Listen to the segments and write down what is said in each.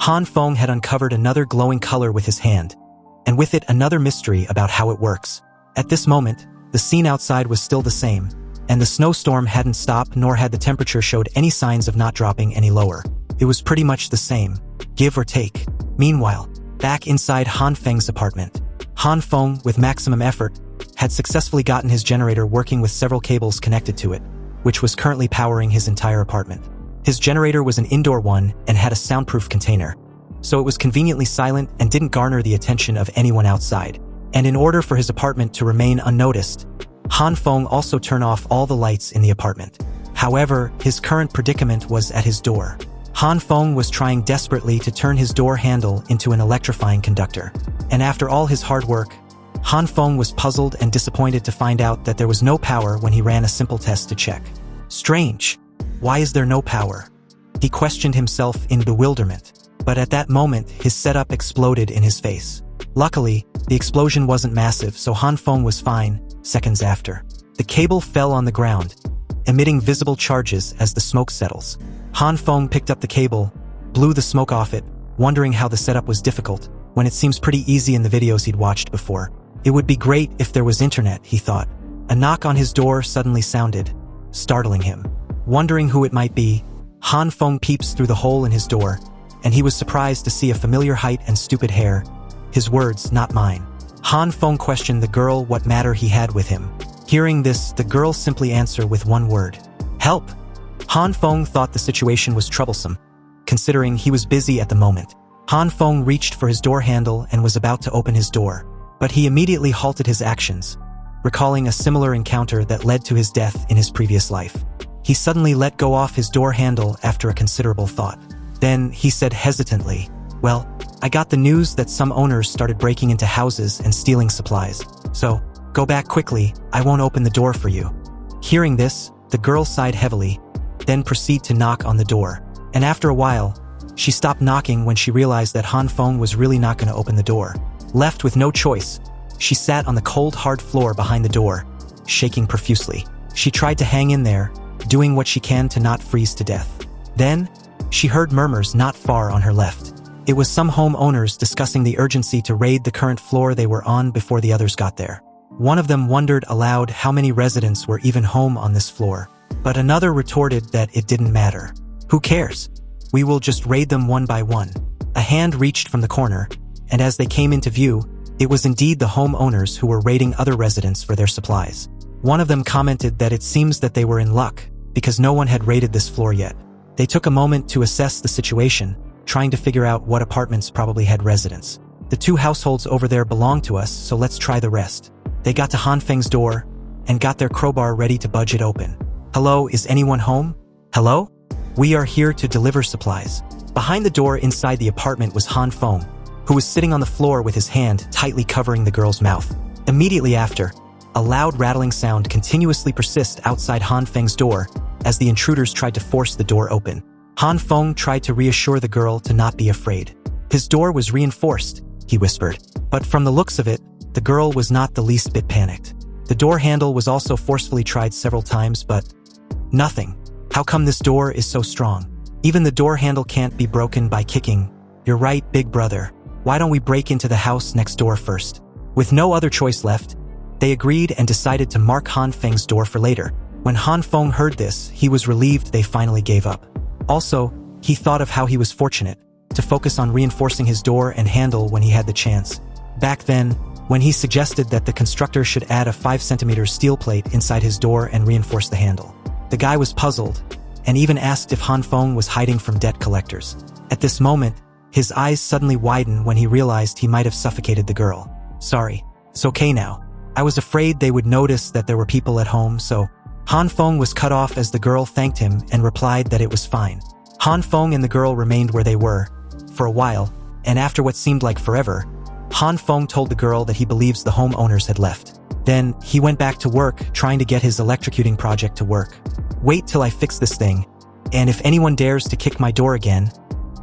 Han Feng had uncovered another glowing color with his hand, and with it another mystery about how it works. At this moment, the scene outside was still the same, and the snowstorm hadn't stopped nor had the temperature showed any signs of not dropping any lower. It was pretty much the same, give or take. Meanwhile, back inside Han Feng's apartment, Han Feng, with maximum effort, had successfully gotten his generator working with several cables connected to it, which was currently powering his entire apartment. His generator was an indoor one and had a soundproof container, so it was conveniently silent and didn't garner the attention of anyone outside. And in order for his apartment to remain unnoticed, Han Feng also turned off all the lights in the apartment. However, his current predicament was at his door. Han Feng was trying desperately to turn his door handle into an electrifying conductor. And after all his hard work, Han Feng was puzzled and disappointed to find out that there was no power when he ran a simple test to check. Strange. Why is there no power? He questioned himself in bewilderment. But at that moment, his setup exploded in his face. Luckily, the explosion wasn't massive, so Han Feng was fine. Seconds after, the cable fell on the ground, emitting visible charges as the smoke settles. Han Feng picked up the cable, blew the smoke off it, wondering how the setup was difficult, when it seems pretty easy in the videos he'd watched before. It would be great if there was internet, he thought. A knock on his door suddenly sounded, startling him. Wondering who it might be, Han Feng peeps through the hole in his door, and he was surprised to see a familiar height and stupid hair. His words, not mine. Han Feng questioned the girl what matter he had with him. Hearing this, the girl simply answered with one word. Help! Han Feng thought the situation was troublesome, considering he was busy at the moment. Han Feng reached for his door handle and was about to open his door, but he immediately halted his actions, recalling a similar encounter that led to his death in his previous life. He suddenly let go off his door handle after a considerable thought. Then he said hesitantly, "Well, I got the news that some owners started breaking into houses and stealing supplies. So, go back quickly, I won't open the door for you." Hearing this, the girl sighed heavily, then proceeded to knock on the door. And after a while, she stopped knocking when she realized that Han Feng was really not going to open the door. Left with no choice, she sat on the cold, hard floor behind the door, shaking profusely. She tried to hang in there, doing what she can to not freeze to death. Then, she heard murmurs not far on her left. It was some homeowners discussing the urgency to raid the current floor they were on before the others got there. One of them wondered aloud how many residents were even home on this floor, but another retorted that it didn't matter. Who cares? We will just raid them one by one. A hand reached from the corner, and as they came into view, it was indeed the homeowners who were raiding other residents for their supplies. One of them commented that it seems that they were in luck, because no one had raided this floor yet. They took a moment to assess the situation, trying to figure out what apartments probably had residents. The two households over there belong to us, so let's try the rest. They got to Han Feng's door, and got their crowbar ready to budge it open. "Hello, is anyone home? Hello? We are here to deliver supplies." Behind the door inside the apartment was Han Feng, who was sitting on the floor with his hand tightly covering the girl's mouth. Immediately after, a loud rattling sound continuously persisted outside Han Feng's door as the intruders tried to force the door open. Han Feng tried to reassure the girl to not be afraid. His door was reinforced, he whispered. But from the looks of it, the girl was not the least bit panicked. The door handle was also forcefully tried several times, but nothing. How come this door is so strong? Even the door handle can't be broken by kicking. You're right, big brother. Why don't we break into the house next door first? With no other choice left, they agreed and decided to mark Han Feng's door for later. When Han Feng heard this, he was relieved they finally gave up. Also, he thought of how he was fortunate to focus on reinforcing his door and handle when he had the chance. Back then, when he suggested that the constructor should add a 5 cm steel plate inside his door and reinforce the handle. The guy was puzzled, and even asked if Han Feng was hiding from debt collectors. At this moment, his eyes suddenly widened when he realized he might have suffocated the girl. "Sorry, it's okay now. I was afraid they would notice that there were people at home, so..." Han Feng was cut off as the girl thanked him and replied that it was fine. Han Feng and the girl remained where they were, for a while, and after what seemed like forever, Han Feng told the girl that he believes the homeowners had left. Then, he went back to work, trying to get his electrocuting project to work. "Wait till I fix this thing, and if anyone dares to kick my door again,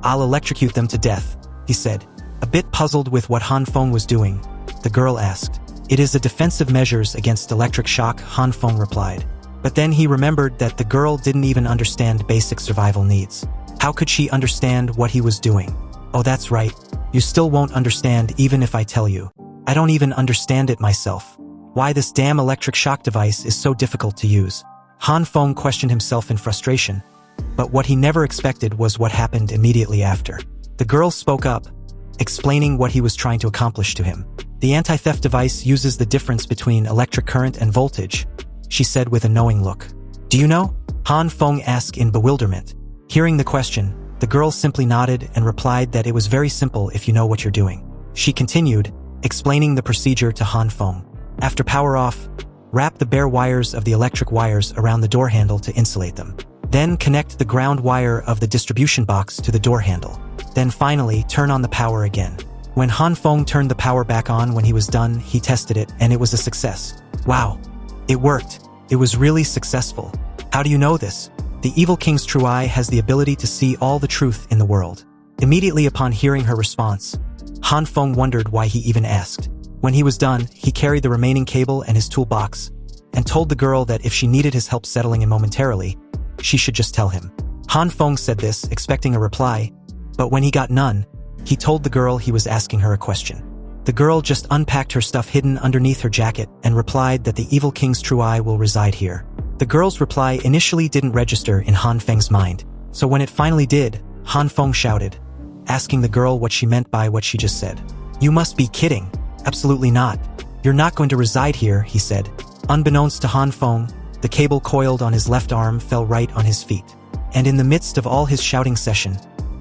I'll electrocute them to death," he said. A bit puzzled with what Han Feng was doing, the girl asked. "It is a defensive measures against electric shock," Han Feng replied. But then he remembered that the girl didn't even understand basic survival needs. How could she understand what he was doing? Oh, that's right. You still won't understand even if I tell you. I don't even understand it myself. Why this damn electric shock device is so difficult to use. Han Feng questioned himself in frustration, but what he never expected was what happened immediately after. The girl spoke up, explaining what he was trying to accomplish to him. The anti-theft device uses the difference between electric current and voltage, she said with a knowing look. Do you know? Han Feng asked in bewilderment. Hearing the question, the girl simply nodded and replied that it was very simple if you know what you're doing. She continued, explaining the procedure to Han Feng. After power off, wrap the bare wires of the electric wires around the door handle to insulate them. Then connect the ground wire of the distribution box to the door handle. Then finally, turn on the power again. When Han Feng turned the power back on when he was done, he tested it and it was a success. Wow. It worked. It was really successful. How do you know this? The evil king's true eye has the ability to see all the truth in the world. Immediately upon hearing her response, Han Feng wondered why he even asked. When he was done, he carried the remaining cable and his toolbox, and told the girl that if she needed his help settling in momentarily, she should just tell him. Han Feng said this, expecting a reply, but when he got none, he told the girl he was asking her a question. The girl just unpacked her stuff hidden underneath her jacket and replied that the evil king's true eye will reside here. The girl's reply initially didn't register in Han Feng's mind, so when it finally did, Han Feng shouted, asking the girl what she meant by what she just said. You must be kidding. Absolutely not. You're not going to reside here, he said. Unbeknownst to Han Feng, the cable coiled on his left arm fell right on his feet. And in the midst of all his shouting session,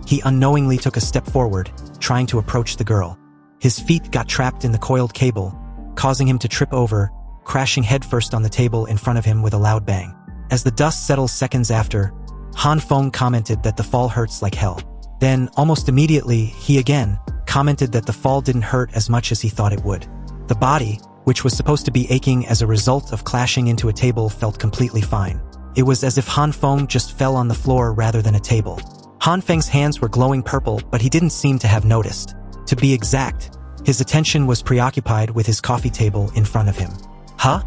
he unknowingly took a step forward, trying to approach the girl. His feet got trapped in the coiled cable, causing him to trip over, crashing headfirst on the table in front of him with a loud bang. As the dust settles seconds after, Han Feng commented that the fall hurts like hell. Then, almost immediately, he again commented that the fall didn't hurt as much as he thought it would. The body, which was supposed to be aching as a result of clashing into a table, felt completely fine. It was as if Han Feng just fell on the floor rather than a table. Han Feng's hands were glowing purple, but he didn't seem to have noticed. To be exact, his attention was preoccupied with his coffee table in front of him. Huh?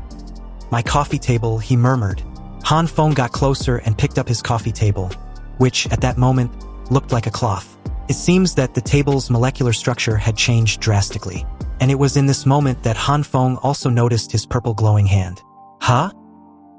My coffee table, he murmured. Han Feng got closer and picked up his coffee table, which, at that moment, looked like a cloth. It seems that the table's molecular structure had changed drastically, and it was in this moment that Han Feng also noticed his purple glowing hand. Huh?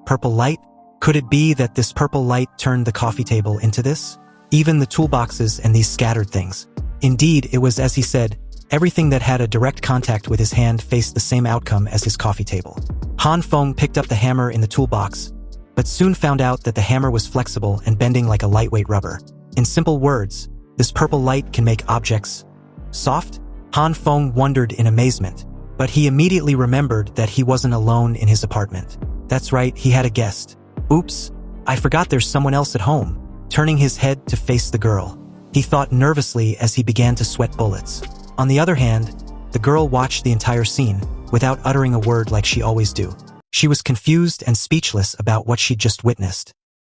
Purple light? Could it be that this purple light turned the coffee table into this? Even the toolboxes and these scattered things. Indeed, it was as he said, everything that had a direct contact with his hand faced the same outcome as his coffee table. Han Feng picked up the hammer in the toolbox, but soon found out that the hammer was flexible and bending like a lightweight rubber. In simple words, this purple light can make objects soft? Han Feng wondered in amazement, but he immediately remembered that he wasn't alone in his apartment. That's right, he had a guest. Oops, I forgot there's someone else at home. Turning his head to face the girl, he thought nervously as he began to sweat bullets. On the other hand, the girl watched the entire scene, without uttering a word like she always do. She was confused and speechless about what she'd just witnessed.